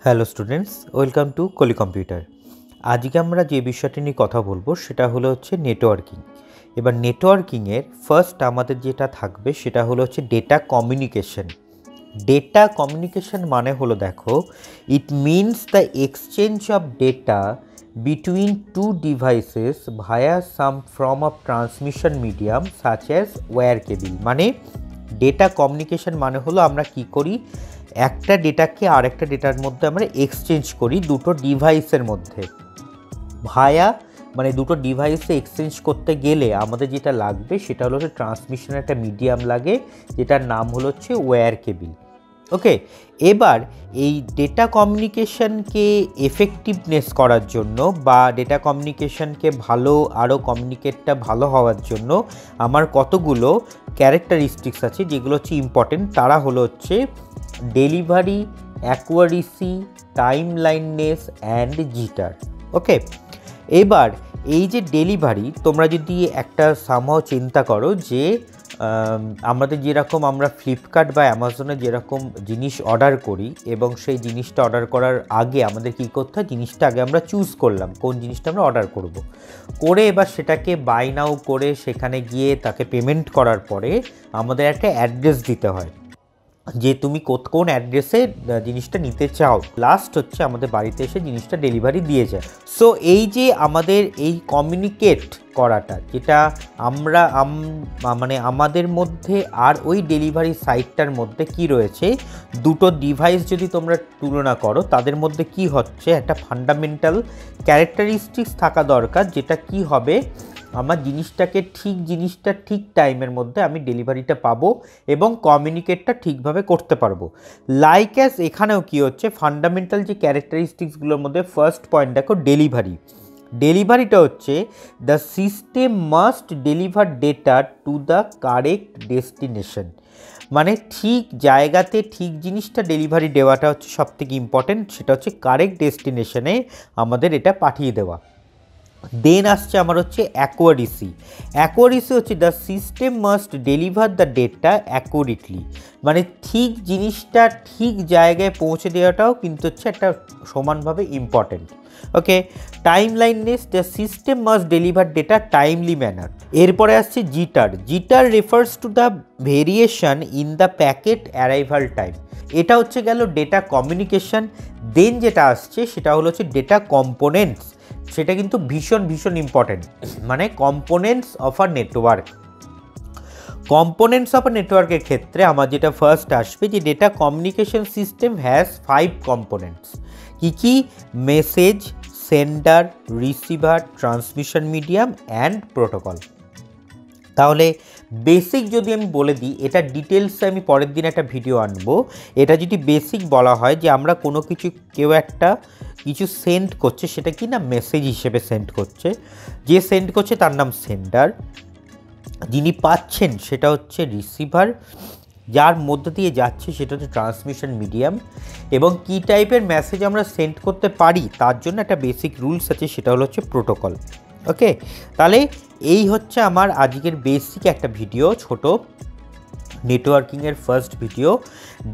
Hello students, welcome to কলি computer. আজকে আমরা যে বিষয়টি নিয়ে কথা বলবো সেটা হলো হচ্ছে নেটওয়ার্কিং। এবার নেটওয়ার্কিংয়ের ফার্স্ট আমাদের যেটা থাকবে সেটা হলো হচ্ছে ডেটা কমিউনিকেশন। ডেটা কমিউনিকেশন মানে হলো, দেখো, it means the exchange of data between two devices via some form of transmission medium such as wire cable. মানে ডেটা কমিউনিকেশন মানে হলো আমরা কি করি, একটা ডেটাকে আরেকটা ডেটার মধ্যে আমরা এক্সচেঞ্জ করি দুটো ডিভাইসের মধ্যে। ভায়া মানে দুটো ডিভাইসে এক্সচেঞ্জ করতে গেলে আমাদের যেটা লাগবে সেটা হলো ট্রান্সমিশনের একটা মিডিয়াম লাগে, যেটার নাম হলো হচ্ছে ওয়্যার কেবল। ওকে, এবার এই ডেটা কমিউনিকেশনকে এফেক্টিভনেস করার জন্য বা ডেটা কমিউনিকেশনকে আরও কমিউনিকেটটা ভালো হওয়ার জন্য আমার কতগুলো ক্যারেক্টারিস্টিক্স আছে যেগুলো হচ্ছে ইম্পর্টেন্ট। তারা হলো হচ্ছে ডেলিভারি, অ্যাকুয়ারেসি, টাইমলাইননেস অ্যান্ড জিটার। ওকে, এবার এই যে ডেলিভারি, তোমরা যদি একটা সামহাও চিন্তা করো যে আমাদের যেরকম আমরা ফ্লিপকার্ট বা অ্যামাজনে যেরকম জিনিস অর্ডার করি এবং সেই জিনিসটা অর্ডার করার আগে আমাদের কী করতে হয়, জিনিসটা আগে আমরা চুজ করলাম কোন জিনিসটা আমরা অর্ডার করব, করে এবার সেটাকে বাই নাও করে সেখানে গিয়ে তাকে পেমেন্ট করার পরে আমাদের একটা অ্যাড্রেস দিতে হয় যে তুমি কোন অ্যাড্রেসে জিনিসটা নিতে চাও। লাস্ট হচ্ছে আমাদের বাড়িতে এসে জিনিসটা ডেলিভারি দিয়ে যায়। সো এই যে আমাদের এই কমিউনিকেট করাটা, যেটা আমরা মানে আমাদের মধ্যে আর ওই ডেলিভারি সাইটটার মধ্যে কি রয়েছে, দুটো ডিভাইস যদি তোমরা তুলনা করো তাদের মধ্যে কি হচ্ছে, একটা ফান্ডামেন্টাল ক্যারেক্টারিস্টিক্স থাকা দরকার, যেটা কি হবে, আমার জিনিসটা ঠিক টাইমের মধ্যে আমি ডেলিভারিটা পাবো এবং কমিউনিকেটটা ঠিকভাবে করতে পারবো। লাইক অ্যাজ এখানেও কি হচ্ছে, ফান্ডামেন্টাল যে ক্যারেক্টারিস্টিক্সগুলোর মধ্যে ফার্স্ট পয়েন্ট দেখো ডেলিভারি। ডেলিভারিটা হচ্ছে the system must deliver data to the correct destination. মানে ঠিক জায়গাতে ঠিক জিনিসটা ডেলিভারি দেওয়াটা হচ্ছে সবথেকে ইম্পর্টেন্ট, সেটা হচ্ছে কারেক্ট ডেস্টিনেশনে আমাদের এটা পাঠিয়ে দেওয়া। দেন আসছে আমার হচ্ছে অ্যাকুয়ারেসি। অ্যাকুয়ারেসি হচ্ছে the system must deliver the data accurately. মানে ঠিক জিনিসটা ঠিক জায়গায় পৌঁছে দেওয়াটাও কিন্তু হচ্ছে একটা সমানভাবে important. Okay, timeliness, the system must deliver data timely manner. এরপরে আসছে jitter. Jitter refers to the variation in the packet arrival time. এটা হচ্ছে গেল ডেটা কমিউনিকেশন। দেন যেটা আসছে সেটা হলো হচ্ছে ডেটা কম্পোনেন্টস। সেটা কিন্তু ভীষণ ইম্পর্টেন্ট, মানে components of a network. Components of a নেটওয়ার্কের ক্ষেত্রে আমার যেটা ফার্স্ট আসবে যে data communication system has 5 components. কি? Message, sender, receiver, transmission medium and protocol. তাহলে বেসিক যদি আমি বলে দিই, এটা ডিটেলসে আমি পরের দিন একটা ভিডিও আনবো। এটা যদি বেসিক বলা হয় যে আমরা কোনো কেউ একটা কিছু সেন্ড করছে, সেটা কি না মেসেজ হিসেবে সেন্ড করছে, যে সেন্ড করছে তার নাম সেন্ডার, যিনি পাচ্ছেন সেটা হচ্ছে রিসিভার, যার মধ্য দিয়ে যাচ্ছে সেটা হচ্ছে ট্রান্সমিশন মিডিয়াম, এবং কী টাইপের মেসেজ আমরা সেন্ড করতে পারি তার জন্য একটা বেসিক রুলস আছে, সেটা হলো হচ্ছে প্রোটোকল। ওকে, তাহলে এই হচ্ছে আমার আজকের বেসিক একটা ভিডিও, ছোট নেটওয়ার্কিংয়ের first video,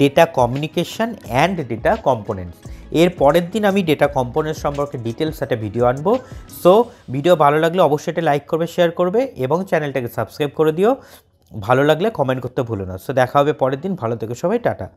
data communication and data components. এর পরের দিন আমি ডেটা কম্পোনেন্টস সম্পর্কে ডিটেলস একটা ভিডিও আনবো। সো ভিডিও ভালো লাগলে অবশ্যই এটা লাইক করবে, শেয়ার করবে এবং চ্যানেলটাকে সাবস্ক্রাইব করে দিও। ভালো লাগলে কমেন্ট করতে ভুলো না। সো দেখা হবে পরের দিন। ভালো থেকো সবাই, টাটা।